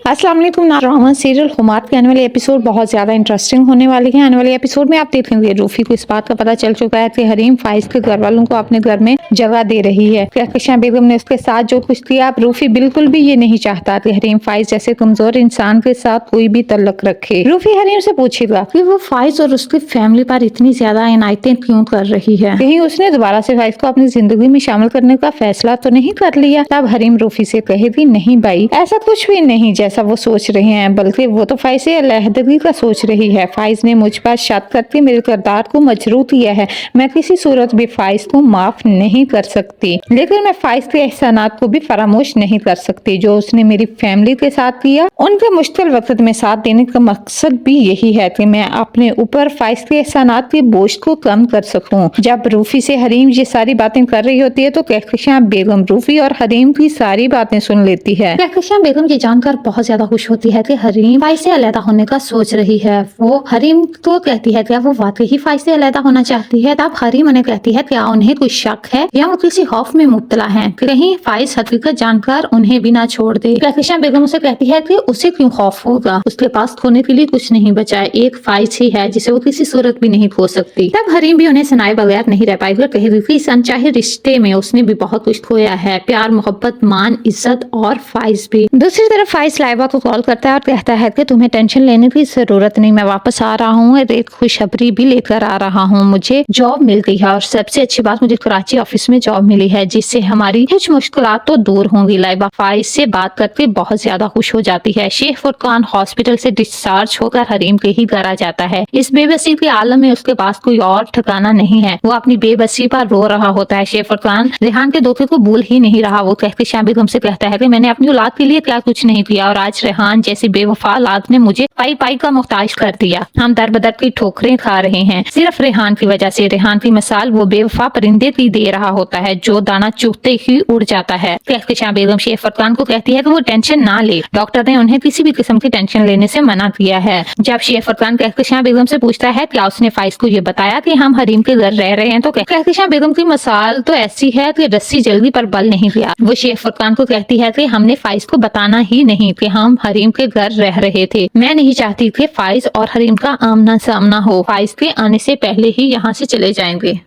अस्सलाम वालेकुम। Drama serial हुमात के आने वाले एपिसोड बहुत ज़्यादा इंटरेस्टिंग होने वाले हैं। आने वाले एपिसोड में आप देखेंगे रूफी को इस बात का पता चल चुका है कि हरीम फाइज के घर वालों को अपने घर में जगह दे रही है। कहकशां बेगम ने उसके साथ जो कुछ किया, अब रूफी बिल्कुल भी ये नहीं चाहता कि हरीम फाइज जैसे कमजोर इंसान के साथ कोई भी तल्लक रखे। रूफी हरीम से पूछेगा कि वो फाइज और उसकी फैमिली पर इतनी ज्यादा इनायतें क्यों कर रही है, कहीं उसने दोबारा से फाइज को अपनी जिंदगी में शामिल करने का फैसला तो नहीं कर लिया। तब हरीम रूफी से कहेगी नहीं भाई, ऐसा कुछ भी नहीं जैसा वो सोच रहे हैं, बल्कि वो तो फाइज से अलहदगी का सोच रही है। फाइज ने मुझ पर शक करके मेरे किरदार को मजरूह किया है। मैं किसी सूरत भी फाइज को माफ नहीं कर सकती, लेकिन मैं फाइज के एहसानात को भी फरामोश नहीं कर सकती जो उसने मेरी फैमिली के साथ किया। उनके मुश्किल वक्त में साथ देने का मकसद भी यही है कि मैं अपने ऊपर फाइज के एहसानात के बोझ को कम कर सकूं। जब रूफी से हरीम ये सारी बातें कर रही होती है तो कहकशां बेगम रूफी और हरीम की सारी बातें सुन लेती है। कहकशां बेगम ये जानकर बहुत ज्यादा खुश होती है कि हरीम फाइज से अलहदा होने का सोच रही है। वो हरीम को कहती है क्या वो वाकई ही फाइज से अलहदा होना चाहती है। तब हरीम उन्हें कहती है क्या उन्हें कोई शक है या वो किसी खौफ में मुब्तला है, कहीं फाइज हकीकत जानकर उन्हें भी ना छोड़ दे। कहकशां बेगम उसे कहती है कि उसे क्यों खौफ होगा, उसके पास खोने के लिए कुछ नहीं बचा है, एक फाइज ही है जिसे वो किसी सूरत भी नहीं खो सकती। तब हरीम भी उन्हें सुनाए बगैर नहीं रह पाएगी, कहेगी कि इस अनचाहे रिश्ते में उसने भी बहुत कुछ खोया है, प्यार, मोहब्बत, मान, इज्जत और फाइज भी। दूसरी तरफ फाइज लाइबा को कॉल करता है और कहता है कि तुम्हें टेंशन लेने की जरूरत नहीं, मैं वापस आ रहा हूँ, एक खुशखबरी भी लेकर आ रहा हूँ, मुझे जॉब मिल गई है और सबसे अच्छी बात मुझे कराची ऑफिस में जॉब मिली है जिससे हमारी कुछ मुश्किलात तो दूर होंगी। लाइबा फाइज से बात करके बहुत ज्यादा खुश हो जाती है। शेख फुरकान हॉस्पिटल से डिस्चार्ज होकर हरीम के ही घर आ जाता है। इस बेबसी के आलम में उसके पास कोई और ठिकाना नहीं है, वो अपनी बेबसी पर रो रहा होता है। शेख फुरकान रेहान के धोखे को भूल ही नहीं रहा। वो कहकशां बेगम से कहता है कि मैंने अपनी औलाद के लिए क्या कुछ नहीं किया और आज रेहान जैसी बेवफा औलाद ने मुझे पाई पाई का मुहताज कर दिया। हम दर बदर की ठोकरें खा रहे हैं सिर्फ रेहान की वजह से। रेहान की मिसाल वो बेवफा परिंदे की दे रहा होता है जो दाना चुगते ही उड़ जाता है। कहकशां बेगम शेख फुरकान को कहती है कि वो टेंशन ना ले, डॉक्टर ने उन्हें किसी भी किस्म की टेंशन लेने से मना किया है। जब शेख फुरकान कहकशां बेगम से पूछता है क्या उसने फाइज को ये बताया कि हम हरीम के घर रह रहे हैं, तो कहकशां बेगम की मिसाल तो ऐसी है कि रस्सी जल्दी पर बल नहीं गया। वो शेख फुरकान को कहती है कि हमने फाइज को बताना ही नहीं कि हम हरीम के घर रह रहे थे। मैं नहीं चाहती कि फाइज और हरीम का आमना सामना हो, फाइज के आने से पहले ही यहाँ से चले जाएंगे।